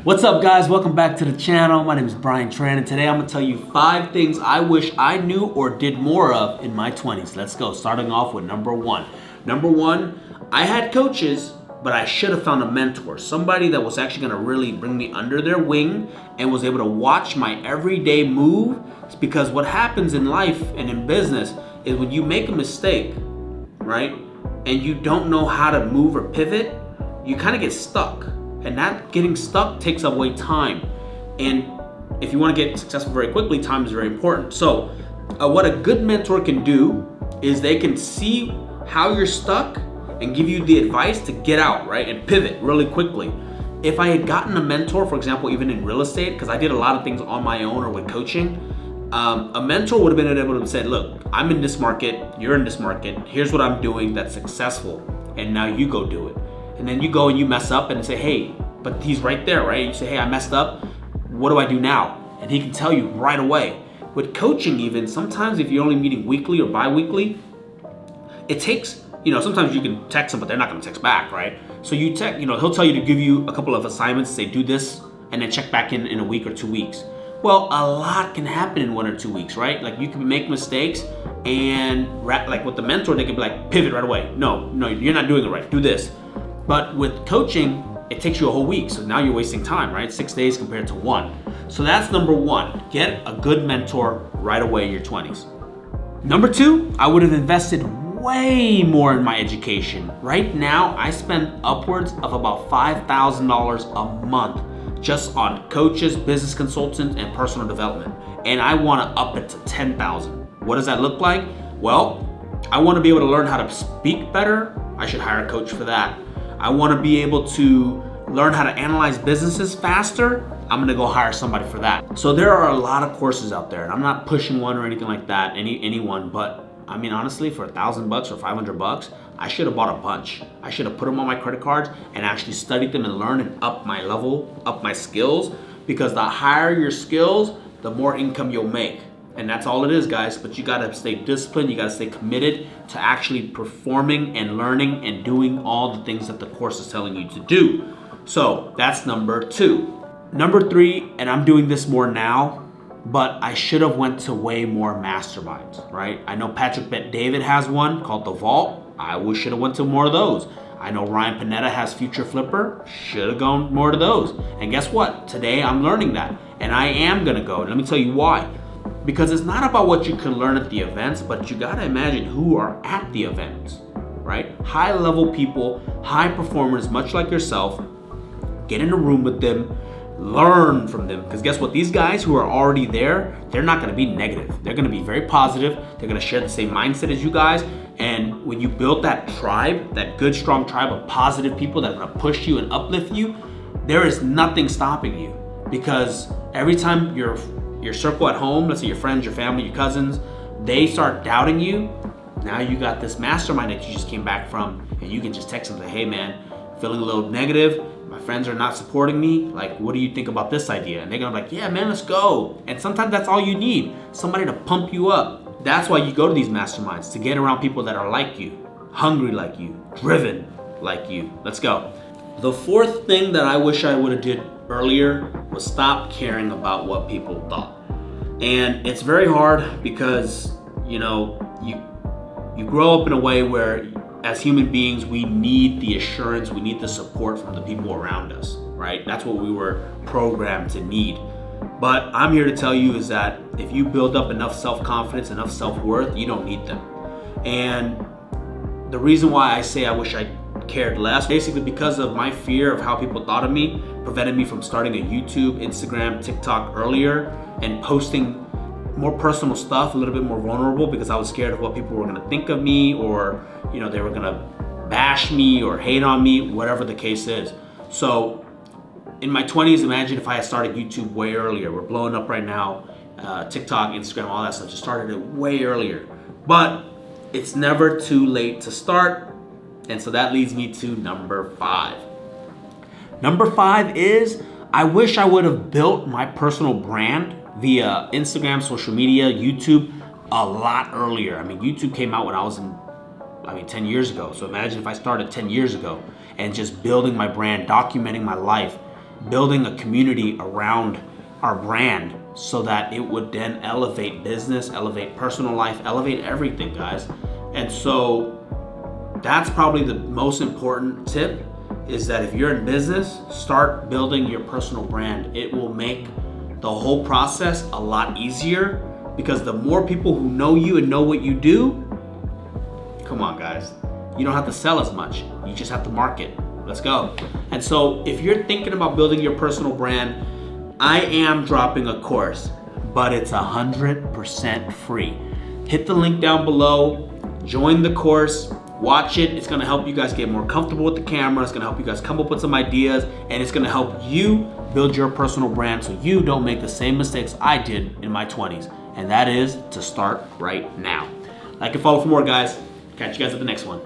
What's up, guys? Welcome back to the channel. My name is Brian Tran, and today I'm gonna tell you 5 things I wish I knew or did more of in my 20s. Let's go. Starting off with number one. Number one, I had coaches, but I should have found a mentor. Somebody that was actually gonna really bring me under their wing and was able to watch my everyday move. It's because what happens in life and in business is when you make a mistake, right? And you don't know how to move or pivot, you kind of get stuck. And that getting stuck takes away time. And if you want to get successful very quickly, time is very important. So what a good mentor can do is they can see how you're stuck and give you the advice to get out, right? And pivot really quickly. If I had gotten a mentor, for example, even in real estate, because I did a lot of things on my own or with coaching, a mentor would have been able to say, look, I'm in this market, you're in this market, here's what I'm doing that's successful, and now you go do it. And then you go and you mess up and say, hey, but he's right there, right? You say, hey, I messed up. What do I do now? And he can tell you right away. With coaching even, sometimes if you're only meeting weekly or bi-weekly, it takes, sometimes you can text them, but they're not gonna text back, right? So you text, he'll tell you to give you a couple of assignments, say do this, and then check back in a week or 2 weeks. Well, a lot can happen in 1 or 2 weeks, right? Like you can make mistakes and like with the mentor, they can be like, pivot right away. No, you're not doing it right, do this. But with coaching, it takes you a whole week. So now you're wasting time, right? 6 days compared to 1. So that's number one. Get a good mentor right away in your 20s. Number 2, I would have invested way more in my education. Right now, I spend upwards of about $5,000 a month just on coaches, business consultants, and personal development. And I want to up it to $10,000. What does that look like? Well, I want to be able to learn how to speak better. I should hire a coach for that. I want to be able to learn how to analyze businesses faster. I'm going to go hire somebody for that. So there are a lot of courses out there, and I'm not pushing one or anything like that, anyone, but I mean, honestly, for $1,000 or $500, I should have bought a bunch. I should have put them on my credit cards and actually studied them and learned and up my level, up my skills, because the higher your skills, the more income you'll make. And that's all it is, guys. But you gotta stay disciplined, you gotta stay committed to actually performing and learning and doing all the things that the course is telling you to do. So that's number 2. Number 3, and I'm doing this more now, but I should have went to way more masterminds, right? I know Patrick Bet-David has one called The Vault. I should have went to more of those. I know Ryan Panetta has Future Flipper. Should have gone more to those. And guess what? Today I'm learning that, and I am gonna go. And let me tell you why. Because it's not about what you can learn at the events, but you gotta imagine who are at the events, right? High level people, high performers, much like yourself. Get in a room with them, learn from them. Because guess what? These guys who are already there, they're not gonna be negative. They're gonna be very positive. They're gonna share the same mindset as you guys. And when you build that tribe, that good, strong tribe of positive people that are gonna push you and uplift you, there is nothing stopping you. Because every time your circle at home, let's say your friends, your family, your cousins, they start doubting you, now you got this mastermind that you just came back from, and you can just text them and say, hey man, feeling a little negative, my friends are not supporting me, like what do you think about this idea? And they're gonna be like, yeah man, let's go. And sometimes that's all you need, somebody to pump you up. That's why you go to these masterminds, to get around people that are like you, hungry like you, driven like you. Let's go. The 4th thing that I wish I would have did earlier was stop caring about what people thought. And it's very hard because, you grow up in a way where as human beings, we need the assurance, we need the support from the people around us, right? That's what we were programmed to need. But I'm here to tell you is that if you build up enough self-confidence, enough self-worth, you don't need them. And the reason why I say I wish I cared less, basically because of my fear of how people thought of me, prevented me from starting a YouTube, Instagram, TikTok earlier and posting more personal stuff, a little bit more vulnerable, because I was scared of what people were gonna think of me, or they were gonna bash me or hate on me, whatever the case is. So in my 20s, imagine if I had started YouTube way earlier. We're blowing up right now, TikTok, Instagram, all that stuff, just started it way earlier. But it's never too late to start. And so that leads me to number 5. Number 5 is, I wish I would have built my personal brand via Instagram, social media, YouTube a lot earlier. I mean, YouTube came out when I was 10 years ago. So imagine if I started 10 years ago and just building my brand, documenting my life, building a community around our brand so that it would then elevate business, elevate personal life, elevate everything, guys. And so that's probably the most important tip, is that if you're in business, start building your personal brand. It will make the whole process a lot easier, because the more people who know you and know what you do, come on guys, you don't have to sell as much. You just have to market. Let's go. And so if you're thinking about building your personal brand, I am dropping a course, but it's 100% free. Hit the link down below, join the course, watch it. It's gonna help you guys get more comfortable with the camera. It's gonna help you guys come up with some ideas, and it's gonna help you build your personal brand so you don't make the same mistakes I did in my 20s. And that is to start right now. Like and follow for more, guys. Catch you guys at the next one.